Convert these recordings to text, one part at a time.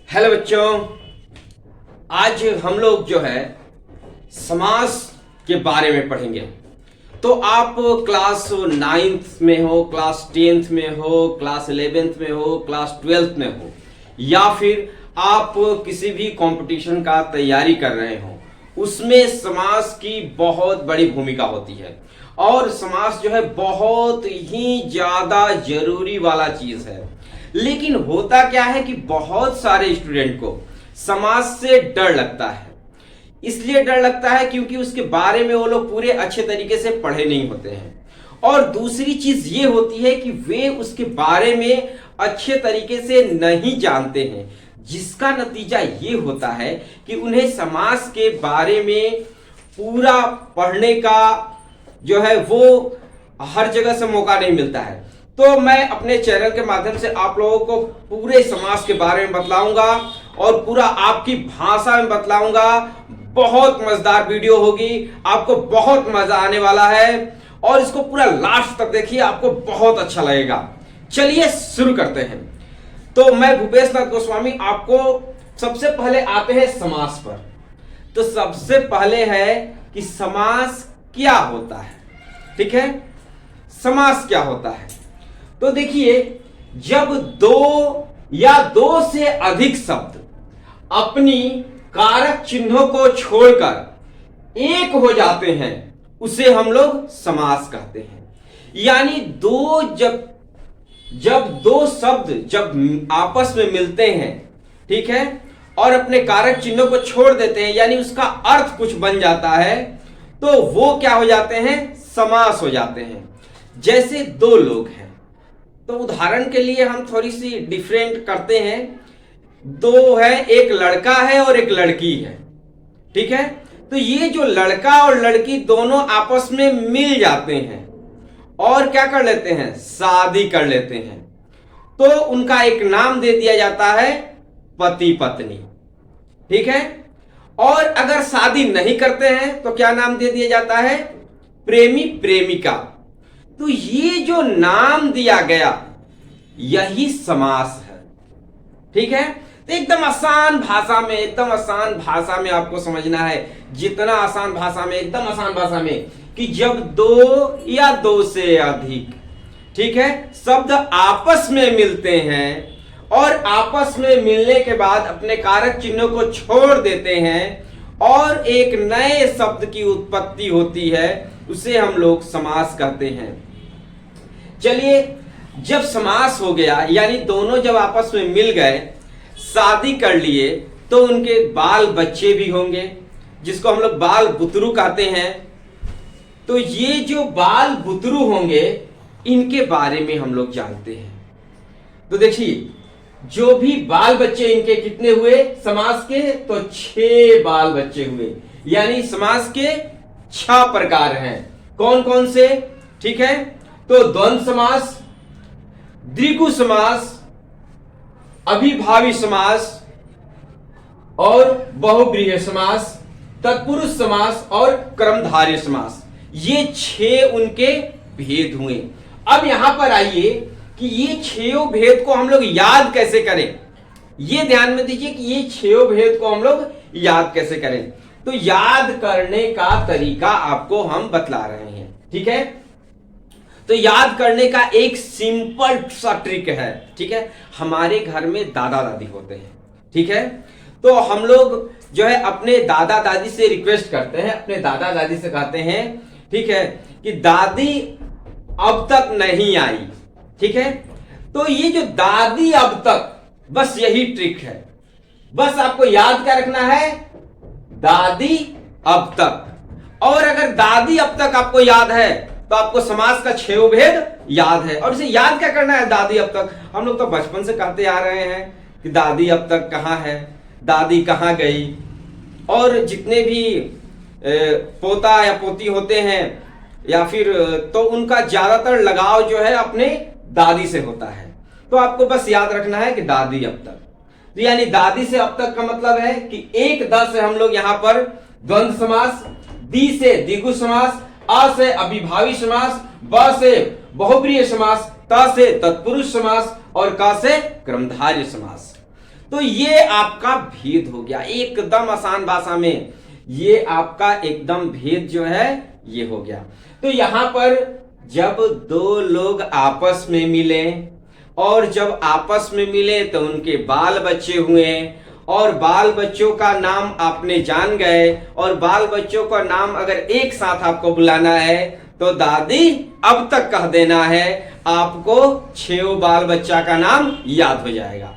Hello बच्चों, आज हम लोग जो है समास के बारे में पढ़ेंगे। तो आप क्लास 9th में हो, क्लास 10th में हो, क्लास 11th में हो, क्लास 12th में हो, या फिर आप किसी भी कंपटीशन का तैयारी कर रहे हो, उसमें समास की बहुत बड़ी भूमिका होती है। और समास जो है बहुत ही ज्यादा जरूरी वाला चीज है। लेकिन होता क्या है कि बहुत सारे स्टूडेंट को समाज से डर लगता है। इसलिए डर लगता है क्योंकि उसके बारे में वो लोग पूरे अच्छे तरीके से पढ़े नहीं होते हैं। और दूसरी चीज ये होती है कि वे उसके बारे में अच्छे तरीके से नहीं जानते हैं, जिसका नतीजा ये होता है कि उन्हें समाज के बारे में पूरा पढ़ने का जो है वो हर जगह से मौका नहीं मिलता है। तो मैं अपने चैनल के माध्यम से आप लोगों को पूरे समाज के बारे में बतलाऊंगा और पूरा आपकी भाषा में बतलाऊंगा। बहुत मजेदार वीडियो होगी, आपको बहुत मजा आने वाला है और इसको पूरा लास्ट तक देखिए, आपको बहुत अच्छा लगेगा। चलिए शुरू करते हैं। तो मैं भूपेश नाथ गोस्वामी आपको सबसे पहले आते हैं समास पर। तो सबसे पहले है कि समास क्या होता है। ठीक है, समास क्या होता है? तो देखिए, जब दो या दो से अधिक शब्द अपनी कारक चिन्हों को छोड़कर एक हो जाते हैं, उसे हम लोग समास कहते हैं। यानी जब दो शब्द जब आपस में मिलते हैं, ठीक है, और अपने कारक चिन्हों को छोड़ देते हैं, यानी उसका अर्थ कुछ बन जाता है, तो वो क्या हो जाते हैं? समास हो जाते हैं। जैसे दो लोग हैं, तो उदाहरण के लिए हम थोड़ी सी डिफरेंट करते हैं। दो है, एक लड़का है और एक लड़की है। ठीक है, तो ये जो लड़का और लड़की दोनों आपस में मिल जाते हैं और क्या कर लेते हैं? शादी कर लेते हैं। तो उनका एक नाम दे दिया जाता है पति पत्नी। ठीक है, और अगर शादी नहीं करते हैं तो क्या नाम दे दिया जाता है? प्रेमी प्रेमिका। तो ये जो नाम दिया गया यही समास है। ठीक है, तो एकदम आसान भाषा में आपको समझना है, जितना आसान भाषा में, एकदम आसान भाषा में, कि जब दो या दो से अधिक, ठीक है, शब्द आपस में मिलते हैं और आपस में मिलने के बाद अपने कारक चिन्हों को छोड़ देते हैं और एक नए शब्द की उत्पत्ति होती है, उसे हम लोग समास कहते हैं। चलिए, जब समास हो गया, यानी दोनों जब आपस में मिल गए, शादी कर लिए, तो उनके बाल बच्चे भी होंगे, जिसको हम लोग बाल बुतरू कहते हैं। तो ये जो बाल बुतरू होंगे, इनके बारे में हम लोग जानते हैं। तो देखिए, जो भी बाल बच्चे इनके कितने हुए समास के? तो 6 बाल बच्चे हुए। यानी समास के 6 प्रकार हैं। कौन कौन से? ठीक है, तो द्वंद्व समास, द्विगु समास, अभिभावी समास और बहुव्रीहि समास, तत्पुरुष समास और कर्मधारय समास। ये 6 उनके भेद हुए। अब यहां पर आइए कि ये 6 भेद को हम लोग याद कैसे करें। ये ध्यान में दीजिए कि ये 6 भेद को हम लोग याद कैसे करें। तो याद करने का तरीका आपको हम बतला रहे हैं। ठीक है, तो याद करने का एक सिंपल सा ट्रिक है। ठीक है, हमारे घर में दादा दादी होते हैं। ठीक है, तो हम लोग जो है अपने दादा दादी से रिक्वेस्ट करते हैं, अपने दादा दादी से कहते हैं, ठीक है, कि दादी अब तक नहीं आई। ठीक है, तो ये जो दादी अब तक, बस यही ट्रिक है। बस आपको याद क्या रखना है? दादी अब तक। और अगर दादी अब तक आपको याद है तो आपको समास का 6 भेद याद है। और इसे याद क्या करना है? दादी अब तक। हम लोग तो बचपन से कहते आ रहे हैं कि दादी अब तक कहां है, दादी कहां गई। और जितने भी पोता या पोती होते हैं या फिर, तो उनका ज्यादातर लगाव जो है अपने दादी से होता है। तो आपको बस याद रखना है कि दादी अब तक। तो यानी दादी से अब तक का मतलब है कि 1 द से हम लोग यहां पर द्वंद्व समास, दी से द्विगु समास, अ से अभिभावी समास, ब से बहुव्रीहि समास, त से तत्पुरुष समास और क से कर्मधारय समास। तो ये आपका भेद हो गया, एकदम आसान भाषा में ये आपका एकदम भेद जो है ये हो गया। तो यहां पर जब दो लोग आपस में मिले और जब आपस में मिले तो उनके बाल बच्चे हुए और बाल बच्चों का नाम आपने जान गए और बाल बच्चों का नाम अगर एक साथ आपको बुलाना है तो दादी अब तक कह देना है, आपको 6 बाल बच्चा का नाम याद हो जाएगा।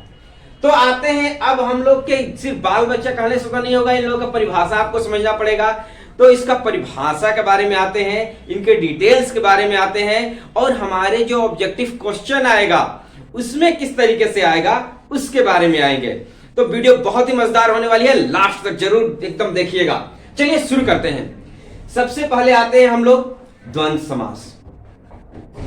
तो आते हैं अब हम लोग के सिर्फ बाल बच्चा कहने से नहीं होगा, इन लोगों का परिभाषा आपको समझना पड़ेगा। तो इसका परिभाषा के बारे में आते हैं, इनके डिटेल्स के बारे में आते हैं और हमारे जो ऑब्जेक्टिव क्वेश्चन आएगा उसमें किस तरीके से आएगा उसके बारे में आएंगे। तो वीडियो बहुत ही मजेदार होने वाली है, लास्ट तक जरूर एकदम देखिएगा। चलिए शुरू करते हैं। सबसे पहले आते हैं हम लोग द्वंद्व समास।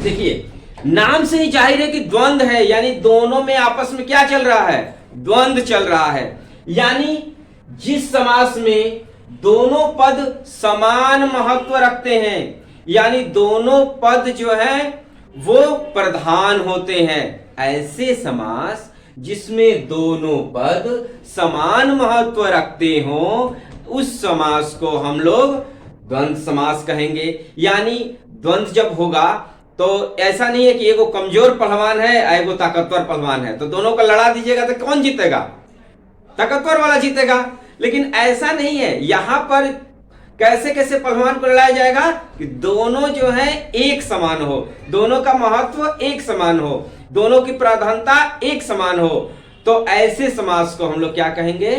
देखिए नाम से ही जाहिर है कि द्वंद्व है, यानी दोनों में आपस में क्या चल रहा है, द्वंद्व चल रहा है। यानी जिस समास में दोनों पद समान महत्व रखते हैं, यानी दोनों पद जो है वो प्रधान होते हैं, ऐसे समास जिसमें दोनों पद समान महत्व रखते हो उस समास को हम लोग द्वंद्व समास कहेंगे। यानी द्वंद्व जब होगा तो ऐसा नहीं है कि एगो कमजोर पहलवान है एगो ताकतवर पहलवान है तो दोनों को लड़ा दीजिएगा तो कौन जीतेगा, ताकतवर वाला जीतेगा। लेकिन ऐसा नहीं है, यहां पर कैसे कैसे पहलवान को लड़ाया जाएगा कि दोनों जो है एक समान हो, दोनों का महत्व एक समान हो, दोनों की प्राधान्यता एक समान हो। तो ऐसे समास को हम लोग क्या कहेंगे,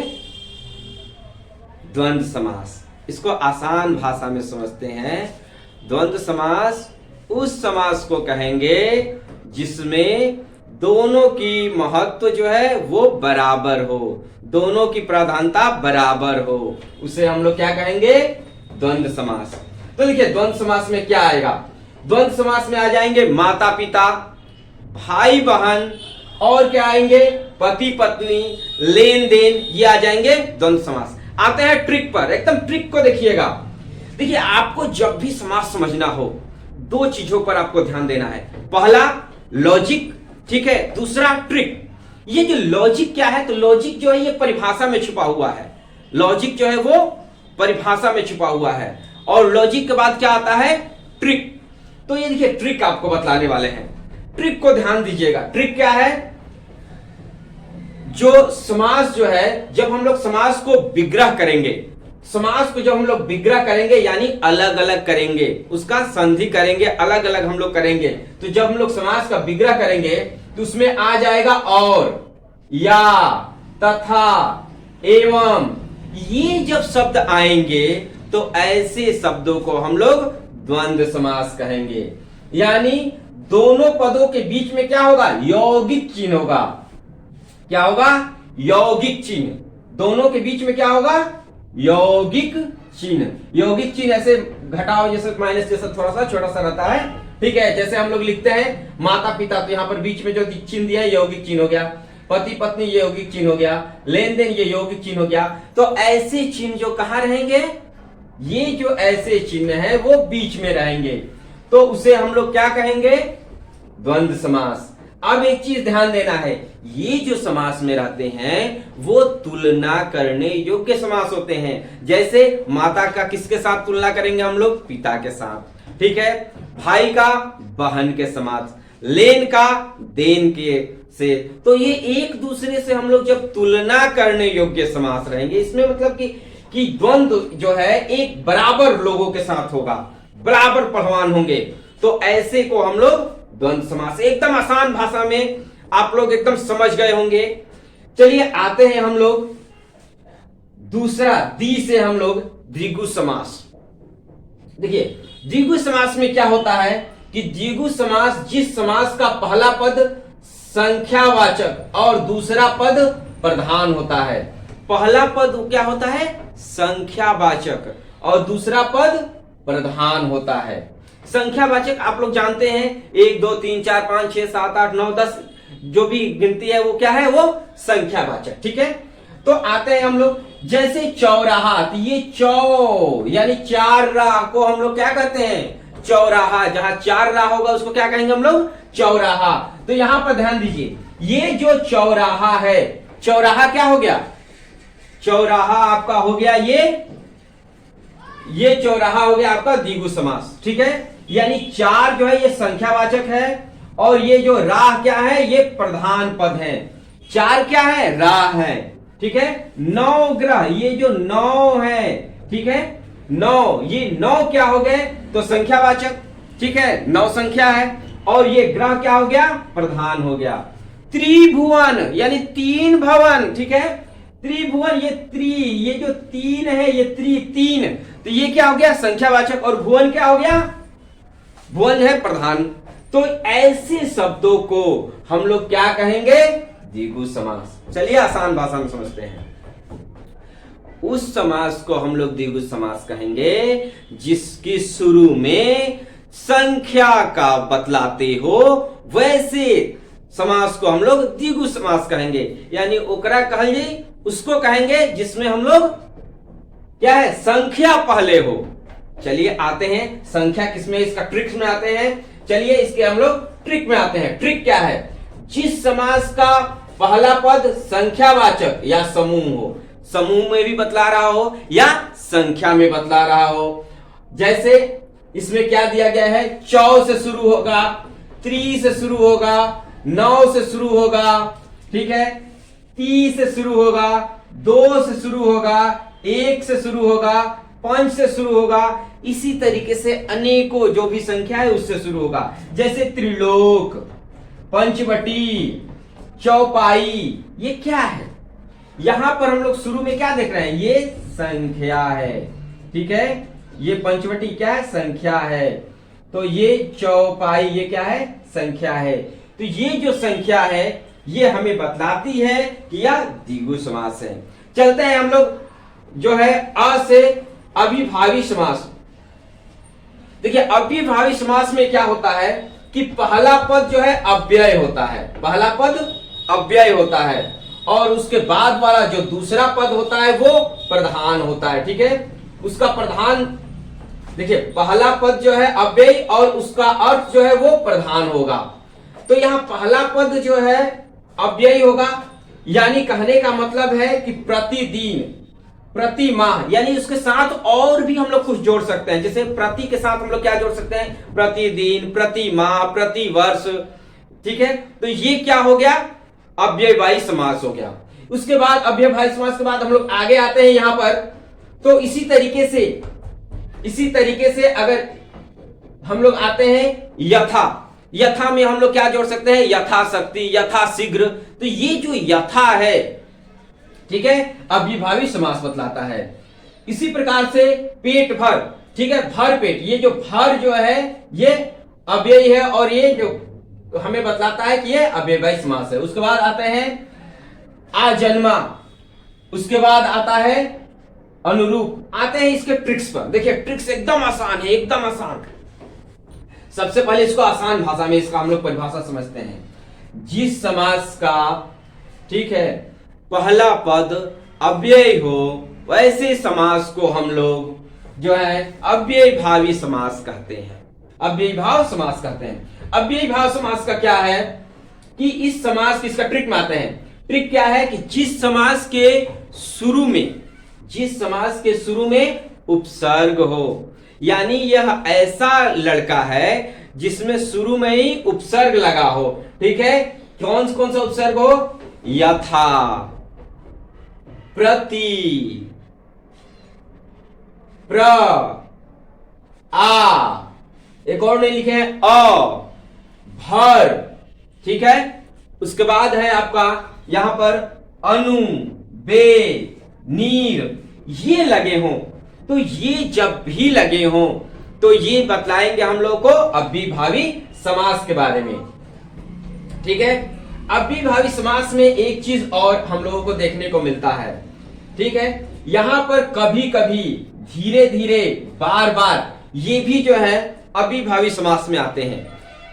द्वंद्व समास। इसको आसान भाषा में समझते हैं, द्वंद्व समास उस समास को कहेंगे जिसमें दोनों की महत्व जो है वो बराबर हो, दोनों की प्राधान्यता बराबर हो, उसे हम लोग क्या कहेंगे, द्वंद्व समास। तो देखिए द्वंद्व समास में क्या आएगा, द्वंद्व समास में आ जाएंगे माता पिता, भाई बहन और क्या आएंगे, पति पत्नी, लेन देन, ये आ जाएंगे द्वंद्व समास। आते हैं ट्रिक पर, एकदम ट्रिक को देखिएगा। देखिए आपको जब भी समास समझना हो दो चीजों पर आपको ध्यान देना है, पहला लॉजिक, ठीक है, दूसरा ट्रिक। ये जो लॉजिक क्या है, तो लॉजिक जो है ये परिभाषा में छुपा हुआ है, लॉजिक जो है वो परिभाषा में छुपा हुआ है और लॉजिक के बाद क्या आता है, ट्रिक। तो ये देखिए ट्रिक आपको बतलाने वाले हैं, ट्रिक को ध्यान दीजिएगा। ट्रिक क्या है, जो समास जो है जब हम लोग समास को विग्रह करेंगे, समास को जब हम लोग विग्रह करेंगे यानी अलग अलग करेंगे, उसका संधि करेंगे, अलग अलग हम लोग करेंगे। तो जब हम लोग समास का विग्रह करेंगे तो उसमें आ जाएगा और, या, तथा, एवं, ये जब शब्द आएंगे तो ऐसे शब्दों को हम लोग द्वंद्व समास कहेंगे। यानी दोनों पदों के बीच में क्या होगा, यौगिक चिन्ह होगा। क्या होगा, यौगिक चिन्ह। दोनों के बीच में क्या होगा, यौगिक चिन्ह। यौगिक चिन्ह ऐसे घटाओ जैसे माइनस जैसा थोड़ा सा छोटा सा रहता है, ठीक है। जैसे हम लोग लिखते हैं माता पिता, तो यहां पर बीच में जो चिन्ह दिया है यौगिक चिन्ह हो गया, पति पत्नी ये यौगिक चिन्ह हो गया, लेन देन ये यौगिक चिन्ह हो गया। तो ऐसे चिन्ह जो कहां रहेंगे, ये जो ऐसे चिन्ह है वो बीच में रहेंगे, तो उसे हम लोग क्या कहेंगे, द्वंद्व समास। अब एक चीज ध्यान देना है, ये जो समास में रहते हैं वो तुलना करने योग्य समास होते हैं। जैसे माता का किसके साथ तुलना करेंगे हम लोग, पिता के साथ, ठीक है। भाई का बहन के समास, लेन का देन के से, तो ये एक दूसरे से हम लोग जब तुलना करने योग्य समास रहेंगे, इसमें मतलब कि द्वंद्व जो है एक बराबर लोगों के साथ होगा, बराबर पहलवान होंगे, तो ऐसे को हम लोग द्वंद्व समास। एकदम आसान भाषा में आप लोग एकदम समझ गए होंगे। चलिए आते हैं हम लोग दूसरा, दी से हम लोग द्विगु समास। देखिए द्विगु समास में क्या होता है कि द्विगु समास जिस समास का पहला पद संख्यावाचक और दूसरा पद प्रधान होता है। पहला पद क्या होता है, संख्यावाचक, और दूसरा पद प्रधान होता है। संख्यावाचक आप लोग जानते हैं 1 2 3 4 5 6 7 8 9 10 जो भी गिनती है वो क्या है, वो संख्यावाचक, ठीक है। तो आते हैं हम लोग, जैसे चौराहा, तो ये चौ यानी 4 राह को हम लोग क्या कहते हैं, चौराहा। जहां 4 राह होगा उसको क्या कहेंगे हम लोग, चौराहा। तो यहां पर ध्यान दीजिए, ये जो चौराहा है, चौराहा क्या हो गया? चौराहा आपका हो गया ये चौराहा हो गया आपका द्विगु समास। ठीक है, यानी चार जो है ये संख्यावाचक है और ये जो राह क्या है ये प्रधान पद है। चार क्या है? राह है। ठीक है, नौ ग्रह, ये जो नौ है, ठीक है, नौ, ये नौ क्या हो गए? तो संख्यावाचक। ठीक है, नौ संख्या है और ये ग्रह क्या हो गया? प्रधान हो गया। त्रिभुवन यानी तीन भवन। ठीक है, त्रिभुवन, ये जो तीन है ये तीन, तो ये क्या हो गया? संख्यावाचक। और भुवन क्या हो गया? भुवन है प्रधान। तो ऐसे शब्दों को हम लोग क्या कहेंगे? द्विगु समास। चलिए आसान भाषा में समझते हैं। उस समास को हम लोग द्विगु समास कहेंगे जिसकी शुरू में संख्या का बतलाते हो, वैसे समास को हम लोग द्विगु समास कहेंगे। यानी ओकरा कहेंगे, उसको कहेंगे जिसमें हम लोग क्या है? संख्या पहले हो। चलिए आते हैं संख्या किसमें, इसका ट्रिक्स में आते हैं। चलिए इसके हम लोग ट्रिक में आते हैं। ट्रिक क्या है? जिस समास का पहला पद संख्यावाचक या समूह हो, समूह में भी बतला रहा हो या संख्या में बतला रहा हो। जैसे इसमें क्या दिया गया है? चौ से शुरू होगा, त्री से शुरू होगा, नौ से शुरू होगा, ठीक है, ती से शुरू होगा, दो से शुरू होगा, एक से शुरू होगा, पांच से शुरू होगा। इसी तरीके से अनेकों जो भी संख्या है उससे शुरू होगा। जैसे त्रिलोक, पंचवटी, चौपाई, ये क्या है? यहां पर हम लोग शुरू में क्या देख रहे हैं? ये संख्या है। ठीक है, ये पंचवटी क्या है? संख्या है। तो ये चौपाई ये क्या है? संख्या है। तो ये जो संख्या है ये हमें बतलाती है कि यह द्विगु समास है। चलते हैं हम लोग जो है अ से अविभावी समास। देखिए अविभावी समास में क्या होता है कि पहला पद जो है अव्यय होता है, पहला पद अव्यय होता है और उसके बाद वाला जो दूसरा पद होता है वो प्रधान होता है। ठीक है, उसका प्रधान, देखिए पहला पद जो है अव्यय और उसका अर्थ जो है वो प्रधान होगा। तो यहां पहला पद जो है अव्यय होगा, यानी कहने का मतलब है कि प्रतिदिन, प्रति माह, यानी उसके साथ और भी हम लोग कुछ जोड़ सकते हैं। जैसे प्रति के साथ हम लोग क्या जोड़ सकते हैं? प्रतिदिन, प्रति माह, प्रति वर्ष। ठीक है, तो ये क्या हो गया? अव्ययभावी समास हो गया। उसके बाद अव्ययभावी समास के बाद हम लोग आगे आते हैं यहां पर। तो इसी तरीके से अगर हम लोग आते हैं यथा में हम लोग क्या जोड़ सकते हैं? यथाशक्ति, यथाशीघ्र। तो ये जो यथा है, ठीक है, अव्ययभावी समास बतलाता है। इसी प्रकार से पेट भर, ठीक है, भर पेट, ये जो भर जो है ये अव्यय है और ये जो हमें बतलाता है कि ये अव्ययभावी समास है। उसके बाद आते हैं आजन्मा, उसके बाद आता है अनुरूप। आते हैं इसके ट्रिक्स पर। देखिए ट्रिक्स एकदम आसान है, एकदम आसान। सबसे पहले इसको आसान भाषा में इसका हम लोग परिभाषा समझते हैं। जिस समास का, ठीक है, पहला पद अव्यय हो वैसे समास को हम लोग जो है अव्ययभावी समास कहते हैं, अव्ययभाव समास कहते हैं। अव्ययभाव समास का क्या है कि इस समास की, इसका ट्रिक में आते हैं। ट्रिक क्या है कि जिस समास के शुरू में उपसर्ग हो, यानी यह ऐसा लड़का है जिसमें शुरू में ही उपसर्ग लगा हो। ठीक है, कौन सा उपसर्ग हो? यथा, प्रति, प्र, आ, एक और नहीं लिखे हैं अ, भर। ठीक है, उसके बाद है आपका यहां पर अनु, बे, नीर, ये लगे हों। तो ये जब भी लगे हों तो ये बतलाएंगे हम लोग को अव्ययभावी समास के बारे में। ठीक है, अव्ययभावी समास में एक चीज और हम लोगों को देखने को मिलता है। ठीक है, यहां पर कभी कभी धीरे धीरे बार बार ये भी जो है अव्ययभावी समास में आते हैं।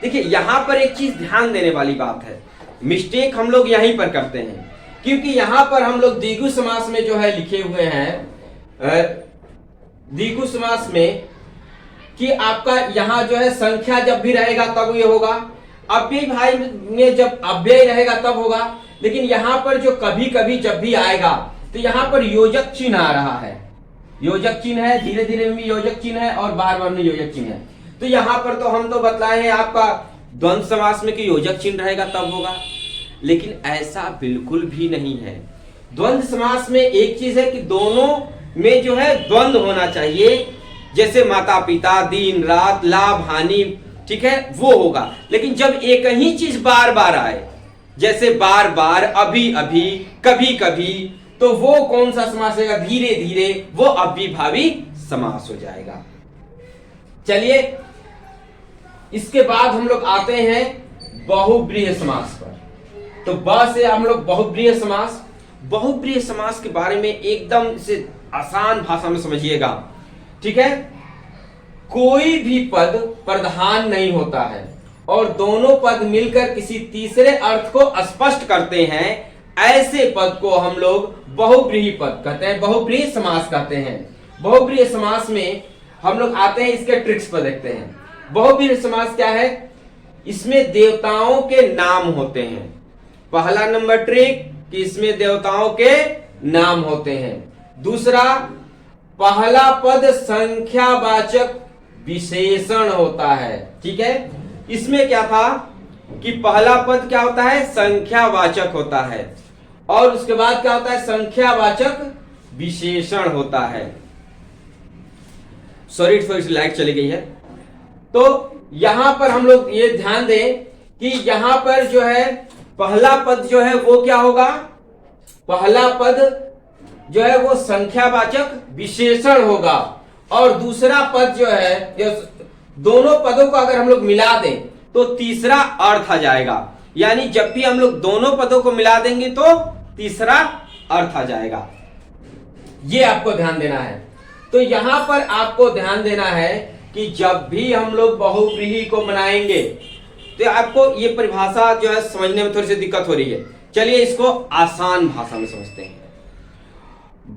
देखिए यहां पर एक चीज ध्यान देने वाली बात है, मिस्टेक हम लोग यहीं पर करते हैं, क्योंकि यहां पर हम लोग द्विगु समास में जो है लिखे हुए हैं द्विगु समास में कि आपका यहां जो है संख्या जब भी रहेगा तब ये होगा, अव्ययी भाई में जब अव्यय रहेगा तब होगा, लेकिन यहां पर जो कभी कभी जब भी आएगा तो यहां पर योजक चिन्ह आ रहा है, योजक चिन्ह है, धीरे धीरे में योजक चिन्ह है और बार बार में योजक चिन्ह है। तो यहां पर तो हम तो बतलाए हैं आपका द्वंद्व समास में कि योजक चिन्ह रहेगा तब होगा, लेकिन ऐसा बिल्कुल भी नहीं है। द्वंद्व समास में एक चीज है कि दोनों में जो है द्वंद्व होना चाहिए, जैसे माता पिता, दिन रात, लाभ हानि, ठीक है, वो होगा। लेकिन जब एक ही चीज बार बार आए, जैसे बार बार, अभी अभी, कभी कभी, तो वो कौन सा समास होगा? धीरे धीरे वो अव्ययीभावी समास हो जाएगा। चलिए इसके बाद हम लोग आते हैं बहुब्रीहि समास पर। तो ब से हम लोग बहुब्रीहि समास, बहुब्रीहि समास के बारे में एकदम से आसान भाषा में समझिएगा, ठीक है। कोई भी पद प्रधान नहीं होता है और दोनों पद मिलकर किसी तीसरे अर्थ को स्पष्ट करते हैं, ऐसे पद को हम लोग बहुब्रीहि पद कहते हैं, बहुब्रीहि समास कहते हैं। बहुब्रीहि समास में हम लोग आते हैं, इसके ट्रिक्स पर देखते हैं। बहुब्रीहि समास क्या है? इसमें देवताओं के नाम होते हैं। पहला नंबर ट्रिक कि इसमें देवताओं के नाम होते हैं। दूसरा, पहला पद संख्यावाचक विशेषण होता है, ठीक है। इसमें क्या था कि पहला पद क्या होता है? संख्यावाचक होता है, और उसके बाद क्या होता है? संख्यावाचक विशेषण होता है। सॉरी थोड़ी सी लाइट चली गई है। तो यहां पर हम लोग ये ध्यान दें कि यहां पर जो है पहला पद जो है वो क्या होगा? पहला पद जो है वो संख्यावाचक विशेषण होगा, और दूसरा पद जो है, दोनों पदों को अगर हम लोग मिला दें तो तीसरा अर्थ आ जाएगा। यानी जब भी हम लोग दोनों पदों को मिला देंगे तो तीसरा अर्थ आ जाएगा। ये आपको ध्यान देना है। तो यहां पर आपको ध्यान देना है कि जब भी हम लोग बहुब्रीहि को बनाएंगे तो आपको ये परिभाषा जो है समझने में थोड़ी सी दिक्कत हो रही है। चलिए इसको आसान भाषा में समझते हैं।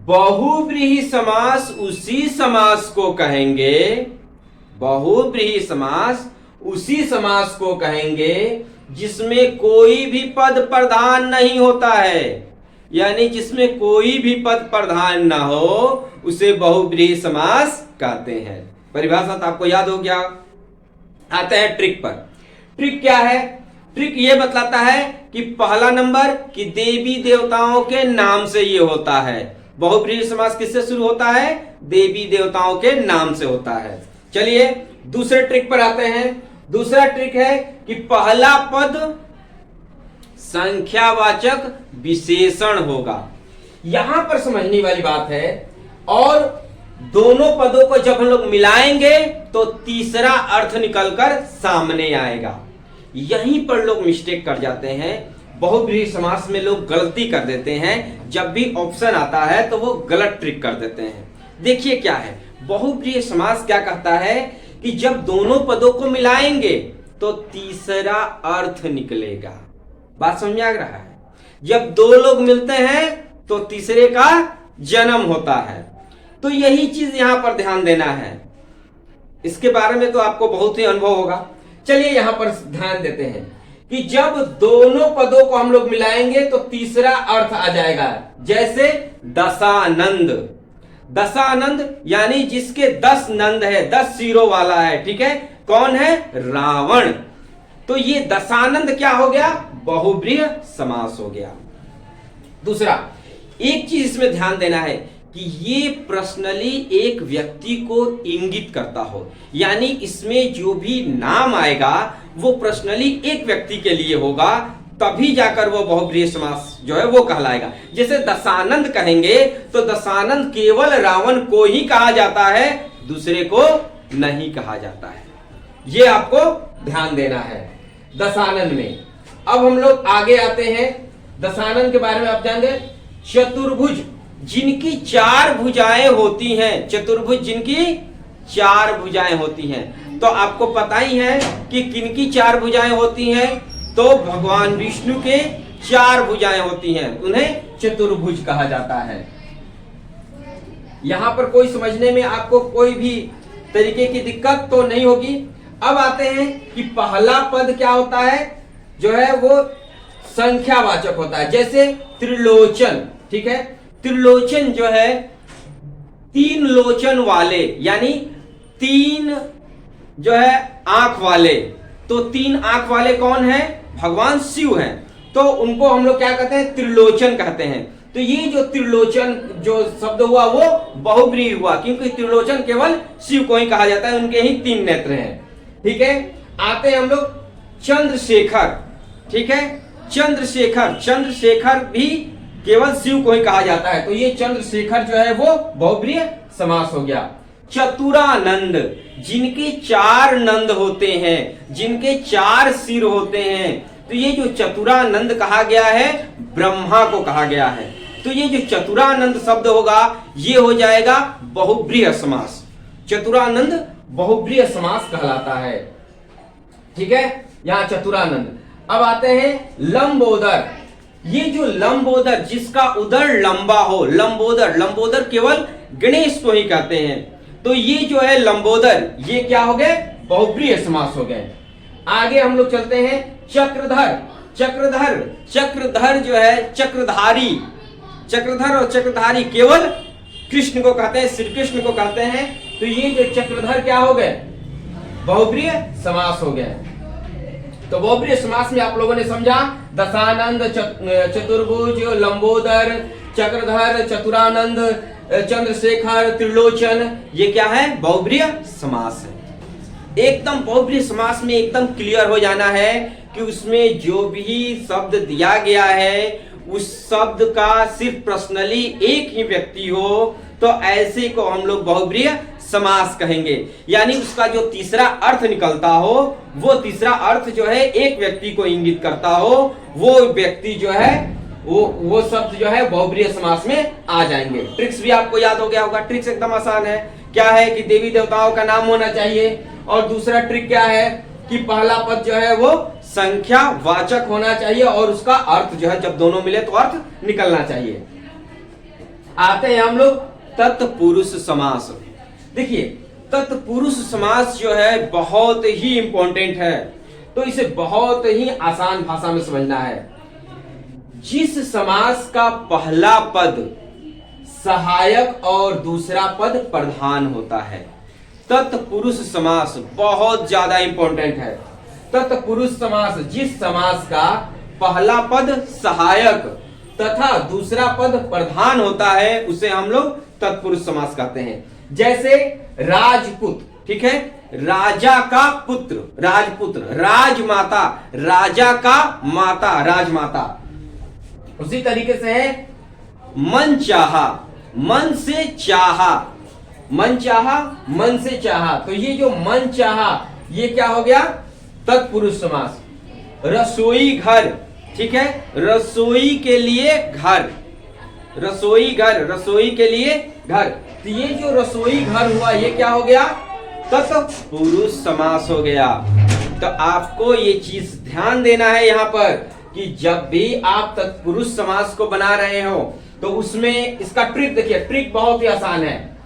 बहुब्रीहि समास उसी समास को कहेंगे, बहुब्रीहि समास उसी समास को कहेंगे जिसमें कोई भी पद प्रधान नहीं होता है। यानी जिसमें कोई भी पद प्रधान ना हो उसे बहुब्रीहि समास कहते हैं। परिभाषा तो आपको याद हो गया। आते हैं ट्रिक पर। ट्रिक क्या है? ट्रिक ये बतलाता है कि पहला नंबर कि देवी देवताओं के नाम से ये होता है। बहुब्रीहि समास किससे शुरू होता है? देवी देवताओं के नाम से होता है। चलिए दूसरे ट्रिक पर आते हैं। दूसरा ट्रिक है कि पहला पद संख्यावाचक विशेषण होगा। यहां पर समझने वाली बात है, और दोनों पदों को जब हम लोग मिलाएंगे तो तीसरा अर्थ निकलकर सामने आएगा। यहीं पर लोग मिस्टेक कर जाते हैं। बहुब्रीहि समास में लोग गलती कर देते हैं। जब भी ऑप्शन आता है तो वो गलत ट्रिक कर देते हैं। देखिए क्या है, बहुब्रीहि समास क्या कहता है कि जब दोनों पदों को मिलाएंगे तो तीसरा अर्थ निकलेगा। बात समझ में आ रहा है? जब दो लोग मिलते हैं तो तीसरे का जन्म होता है। तो यही चीज यहां पर ध्यान देना है। इसके बारे में तो आपको बहुत ही अनुभव होगा। चलिए यहां पर ध्यान देते हैं कि जब दोनों पदों को हम लोग मिलाएंगे तो तीसरा अर्थ आ जाएगा। जैसे दशानंद, दशानंद यानी जिसके 10 नंद है, 10 सिरों वाला है, ठीक है। कौन है? रावण। तो ये दशानंद क्या हो गया? बहुब्रीहि समास हो गया। दूसरा, एक चीज इसमें ध्यान देना है कि ये पर्सनली एक व्यक्ति को इंगित करता हो। यानी इसमें जो भी नाम आएगा वो पर्सनली एक व्यक्ति के लिए होगा, तभी जाकर वो बहुब्रीहि समास जो है वो कहलाएगा। जैसे दशानंद कहेंगे तो दशानंद केवल रावण को ही कहा जाता है, दूसरे को नहीं कहा जाता है। ये आपको ध्यान देना है दशानंद में। अब हम लोग आगे आते हैं। दशानंद के बारे में आप जान गए। चतुर्भुज, जिनकी 4 भुजाएं होती हैं, चतुर्भुज जिनकी 4 भुजाएं होती हैं। तो आपको पता ही है कि किनकी 4 भुजाएं होती हैं? तो भगवान विष्णु के 4 भुजाएं होती हैं, उन्हें चतुर्भुज कहा जाता है। यहां पर कोई समझने में आपको कोई भी तरीके की दिक्कत तो नहीं होगी। अब आते हैं कि पहला पद क्या होता है, जो है वो संख्यावाचक होता है। जैसे त्रिलोचन, ठीक है, त्रिलोचन जो है तीन लोचन वाले, यानी तीन जो है आंख वाले। तो तीन आंख वाले कौन है? भगवान शिव हैं। तो उनको हम लोग क्या कहते हैं? त्रिलोचन कहते हैं। तो ये जो त्रिलोचन जो शब्द हुआ वो बहुब्रीहि हुआ, क्योंकि त्रिलोचन केवल शिव को ही कहा जाता है, उनके ही तीन नेत्र हैं। ठीक है, आते हैं हम लोग चंद्रशेखर। ठीक है, चंद्रशेखर, चंद्रशेखर भी केवल शिव को ही कहा जाता है। तो ये चंद्रशेखर जो है वो बहुब्रीहि समास हो गया। चतुरानंद, जिनके चार नंद होते हैं, जिनके चार सिर होते हैं, तो ये जो चतुरानंद कहा गया है ब्रह्मा को कहा गया है। तो ये जो चतुरानंद शब्द होगा ये हो जाएगा बहुब्रीहि समास। चतुरानंद बहुब्रीहि समास कहलाता है। ठीक है, यहां चतुरानंद। अब आते हैं लंबोदर। ये जो लंबोदर, जिसका उदर लंबा हो, लंबोदर, लंबोदर केवल गणेश को ही कहते हैं। तो ये जो है लंबोदर, ये क्या हो गए? बहुब्रीहि समास हो गए। आगे हम लोग चलते हैं चक्रधर। चक्रधर, चक्रधर जो है चक्रधारी, चक्रधर और चक्रधारी केवल कृष्ण को कहते हैं, श्री कृष्ण को कहते हैं। तो ये जो चक्रधर क्या हो गए? बहुब्रीहि समास हो गए। तो बहुब्रीहि समास में आप लोगों ने समझा दशानंद, चतुर्भुज, लंबोदर, चक्रधर, चतुरानंद, चंद्रशेखर, त्रिलोचन, ये क्या है? बहुब्रीहि समास है। एकदम बहुब्रीहि समास में एकदम क्लियर हो जाना है कि उसमें जो भी शब्द दिया गया है उस शब्द का सिर्फ पर्सनली एक ही व्यक्ति हो, तो ऐसे को हम लोग बहुब्रीहि समास कहेंगे। यानी उसका जो तीसरा अर्थ निकलता हो, वो तीसरा अर्थ जो है एक व्यक्ति को इंगित करता हो, वो व्यक्ति जो है वो शब्द जो है बहुब्रीहि समास में आ जाएंगे। ट्रिक्स भी आपको याद हो गया होगा। ट्रिक्स एकदम आसान है। क्या है कि देवी देवताओं का नाम होना चाहिए, और दूसरा ट्रिक क्या है कि पहला पद जो है वो संख्या वाचक होना चाहिए, और उसका अर्थ जो है जब दोनों मिले तो अर्थ निकलना चाहिए। आते हैं हम लोग तत्पुरुष समास। देखिए, तत्पुरुष समास जो है बहुत ही इंपॉर्टेंट है, तो इसे बहुत ही आसान भाषा में समझना है। जिस समास का पहला पद सहायक और दूसरा पद प्रधान होता है, तत्पुरुष समास बहुत ज्यादा इंपॉर्टेंट है। तत्पुरुष समास, जिस समास का पहला पद सहायक तथा दूसरा पद प्रधान होता है, उसे हम लोग तत्पुरुष समास कहते हैं। जैसे राजपुत्र, ठीक है, राजा का पुत्र, राजपुत्र, राजमाता, राजा का माता, राजमाता। उसी तरीके से है मन चाहा, मन से चाहा, मन चाहा, मन से चाहा। तो ये जो मन चाहा ये क्या हो गया? तत्पुरुष समास। रसोई घर, ठीक है, रसोई के लिए घर, रसोई घर, रसोई के लिए घर। तो ये जो रसोई घर हुआ ये क्या हो गया? तत्पुरुष समास हो गया। तो आपको ये चीज ध्यान देना है यहाँ पर कि जब भी आप तत्पुरुष समास को बना रहे हो तो उसमें इसका ट्रिक देखिए। ट्रिक बहुत ही आसान है।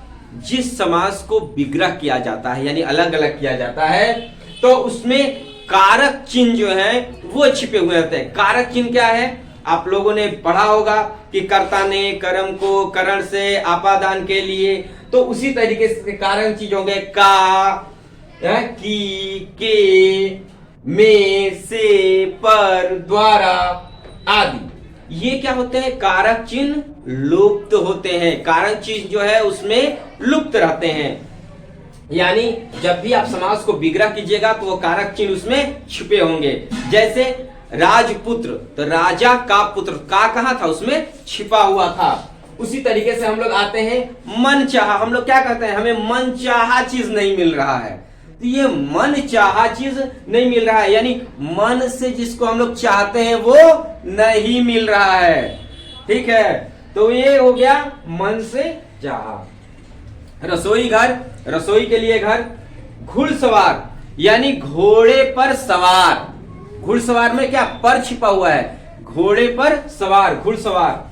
जिस समास को विग्रह किया जाता है यानी अलग अलग किया जाता है, तो उसमें कारक चिन्ह जो है वो छिपे हुए होते हैं। कारक चिन्ह क्या है? आप लोगों ने पढ़ा होगा कि कर्ता ने कर्म को करण से आपादान के लिए, तो उसी तरीके से कारक चीज होंगे का, की, के, में, से, पर, द्वारा आदि। ये क्या होते हैं? कारक चिन्ह लुप्त होते हैं। कारक चिन्ह जो है उसमें लुप्त रहते हैं। यानी जब भी आप समास को विग्रह कीजिएगा तो वो कारक चिन्ह उसमें छिपे होंगे। जैसे राजपुत्र, तो राजा का पुत्र, का कहां था? उसमें छिपा हुआ था। उसी तरीके से हम लोग आते हैं मन चाहा। हम लोग क्या कहते हैं? हमें मन चाहा चीज नहीं मिल रहा है। तो ये मन चाहा चीज नहीं मिल रहा है, यानी मन से जिसको हम लोग चाहते हैं वो नहीं मिल रहा है। ठीक है, तो ये हो गया मन से चाहा। रसोई घर, रसोई के लिए घर। घुड़सवार यानी घोड़े पर सवार। घुड़सवार में क्या पर छिपा हुआ है? घोड़े पर सवार, घुड़सवार।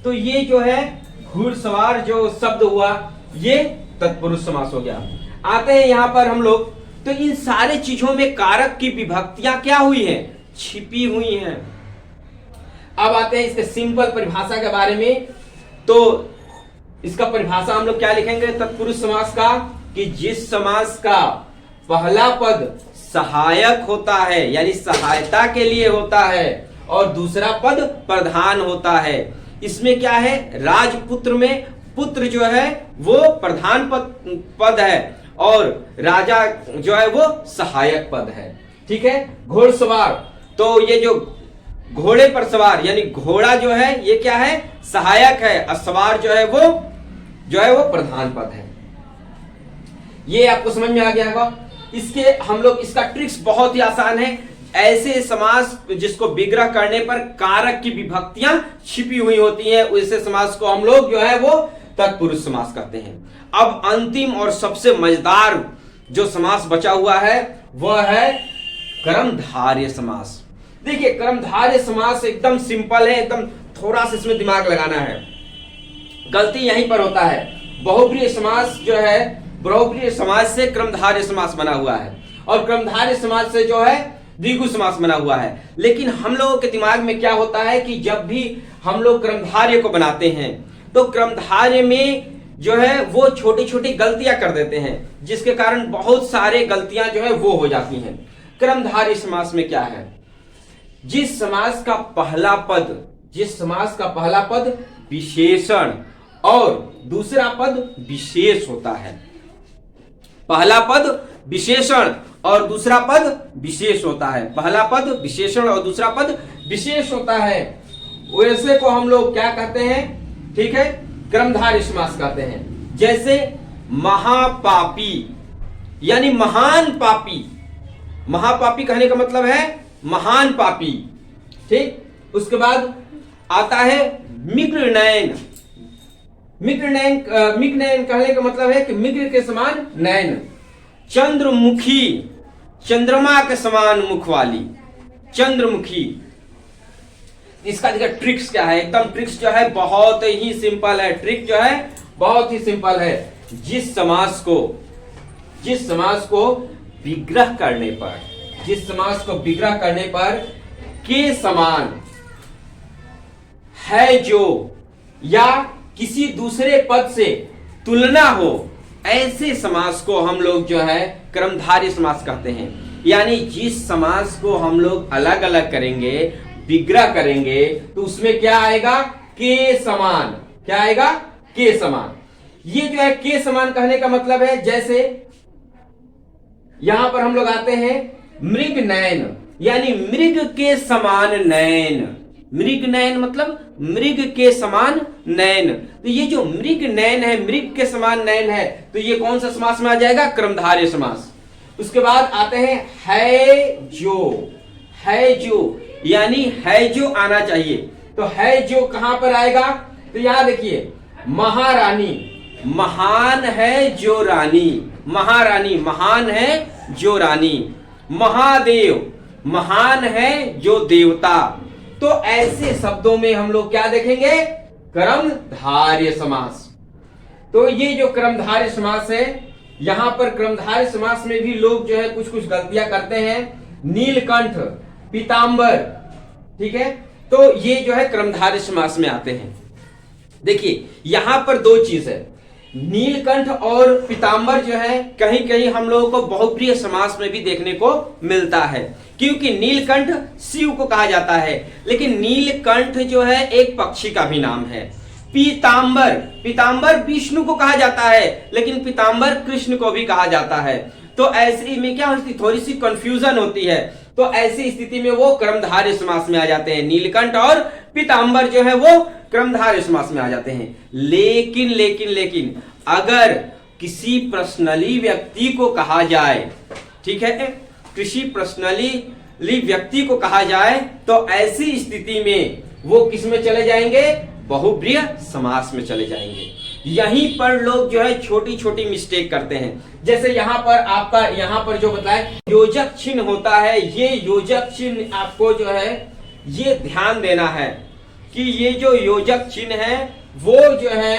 तो ये जो है घुड़सवार जो शब्द हुआ ये तत्पुरुष समास हो गया। आते हैं यहां पर हम लोग तो इन सारे चीजों में कारक की विभक्तियां क्या हुई हैं? छिपी हुई हैं। अब आते हैं इसके सिंपल परिभाषा के बारे में। तो इसका परिभाषा हम लोग क्या लिखेंगे तत्पुरुष समास का, कि जिस समास का पहला पद सहायक होता है यानी सहायता के लिए होता है और दूसरा पद प्रधान होता है। इसमें क्या है, राजपुत्र में पुत्र जो है वो प्रधान पद है और राजा जो है वो सहायक पद है। ठीक है। घोड़सवार, तो ये जो घोड़े पर सवार यानी घोड़ा जो है ये क्या है, सहायक है, और सवार जो है वो प्रधान पद है। ये आपको समझ में आ गया होगा। इसके हम लोग इसका ट्रिक्स बहुत ही आसान है। ऐसे समास जिसको विग्रह करने पर कारक की विभक्तियां छिपी हुई होती हैं, वैसे समास को हम लोग जो है वो तत्पुरुष समास कहते हैं। अब अंतिम और सबसे मजेदार जो समास बचा हुआ है वह है कर्मधारय समास। देखिए कर्मधारय समास एकदम सिंपल है, एकदम थोड़ा सा इसमें दिमाग लगाना है। गलती यहीं पर होता है। बहुब्रीहि समास जो है, बहुब्रीहि समास से कर्मधारय समास बना हुआ है और कर्मधारय समास से जो है द्विगु समास बना हुआ है। लेकिन हम लोगों के दिमाग में क्या होता है कि जब भी हम लोग कर्मधारय को बनाते हैं तो कर्मधारय में जो है वो छोटी छोटी गलतियां कर देते हैं, जिसके कारण बहुत सारे गलतियां जो है वो हो जाती हैं। कर्मधारय समास में क्या है, जिस समास का पहला पद विशेषण और दूसरा पद विशेष होता है। पहला पद विशेषण और दूसरा पद विशेष होता है। पहला पद विशेषण और दूसरा पद विशेष होता है, वैसे को हम लोग क्या कहते हैं, ठीक है, कर्मधारय समास कहते हैं। जैसे महापापी यानी महान पापी, महापापी कहने का मतलब है महान पापी। ठीक। उसके बाद आता है मिग्रनयन। मिग्रनयन कहने का मतलब है कि मिग्र के समान नयन। चंद्रमुखी, चंद्रमा के समान मुख वाली, चंद्रमुखी। इसका देखिए ट्रिक्स क्या है, एकदम ट्रिक्स जो है बहुत ही सिंपल है। ट्रिक जो है बहुत ही सिंपल है। जिस समास को विग्रह करने पर के समान है जो या किसी दूसरे पद से तुलना हो, ऐसे समास को हम लोग जो है कर्मधारय समास कहते हैं। यानी जिस समास को हम लोग अलग अलग करेंगे, विग्रह करेंगे, तो उसमें क्या आएगा, के समान। क्या आएगा, के समान। ये जो है के समान कहने का मतलब है, जैसे यहां पर हम लोग आते हैं मृग नयन, यानी मृग के समान नयन। मृग नयन मतलब मृग के समान नयन। तो ये जो मृग नयन है, मृग के समान नयन है, तो ये कौन सा समास में आ जाएगा, कर्मधारय समास। उसके बाद आते हैं है जो, यानी है जो आना चाहिए। तो है जो कहां पर आएगा, तो यहां देखिए महारानी, महान है जो रानी, महारानी महान है जो रानी। महादेव, महान है जो देवता। तो ऐसे शब्दों में हम लोग क्या देखेंगे, कर्मधारय समास। तो ये जो कर्मधारय समास है, यहां पर कर्मधारय समास में भी लोग जो है कुछ कुछ गलतियां करते हैं। नीलकंठ, पीतांबर, ठीक है, तो ये जो है कर्मधारय समास में आते हैं। देखिए यहां पर दो चीज है, नीलकंठ और पीतांबर जो है कहीं कहीं हम लोगों को बहुप्रिय समास में भी देखने को मिलता है, क्योंकि नीलकंठ शिव को कहा जाता है, लेकिन नीलकंठ जो है एक पक्षी का भी नाम है। पीतांबर विष्णु को कहा जाता है, लेकिन पीतांबर कृष्ण को भी कहा जाता है। तो ऐसे में क्या होती, थोड़ी सी कंफ्यूजन होती है। तो ऐसी स्थिति में वो कर्मधारय समास में आ जाते हैं। नीलकंठ और पीतांबर जो है वो कर्मधारय समास में आ जाते हैं। लेकिन अगर किसी पर्सनली व्यक्ति को कहा जाए, ठीक है, किसी पर्सनली व्यक्ति को कहा जाए, तो ऐसी स्थिति में वो किस में चले जाएंगे, बहुब्रीहि समास में चले जाएंगे। यहीं पर लोग जो है छोटी छोटी मिस्टेक करते हैं। जैसे यहाँ पर आपका यहाँ पर जो बताए योजक चिन्ह होता है, ये योजक चिन्ह आपको जो है ये ध्यान देना है कि ये जो योजक चिन्ह है वो जो है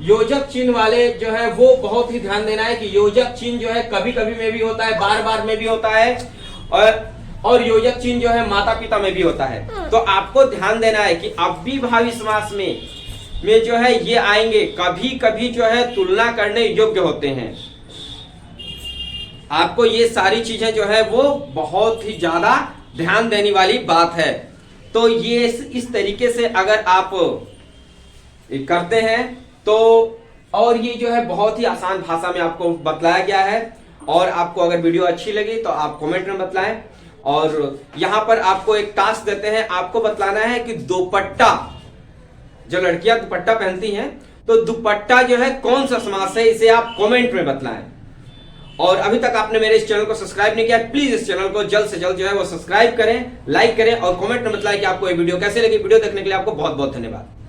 योजक चिन्ह वाले जो है वो बहुत ही ध्यान देना है कि योजक चिन्ह जो है कभी कभी में भी होता है, बार बार में भी होता है, और योजक चिन्ह जो है माता पिता में भी होता है। तो आपको ध्यान देना है कि अव्ययभावी समास में जो है ये आएंगे, कभी कभी जो है तुलना करने योग्य होते हैं। आपको ये सारी चीजें जो है वो बहुत ही ज्यादा ध्यान देने वाली बात है। तो ये इस तरीके से अगर आप करते हैं तो, और ये जो है बहुत ही आसान भाषा में आपको बतलाया गया है। और आपको अगर वीडियो अच्छी लगी तो आप कमेंट में बतलाएं। और यहां पर आपको एक टास्क देते हैं, आपको बतलाना है कि दुपट्टा, जो लड़कियां दुपट्टा पहनती हैं, तो दुपट्टा जो है कौन सा समास है, इसे आप कमेंट में बतलाएं। और अभी तक आपने मेरे इस चैनल को सब्सक्राइब नहीं किया, प्लीज इस चैनल को जल्द से जल्द जो है वो सब्सक्राइब करें, लाइक करें और कमेंट में बतलाएं कि आपको ये वीडियो कैसे लगी। वीडियो देखने के लिए आपको बहुत बहुत धन्यवाद।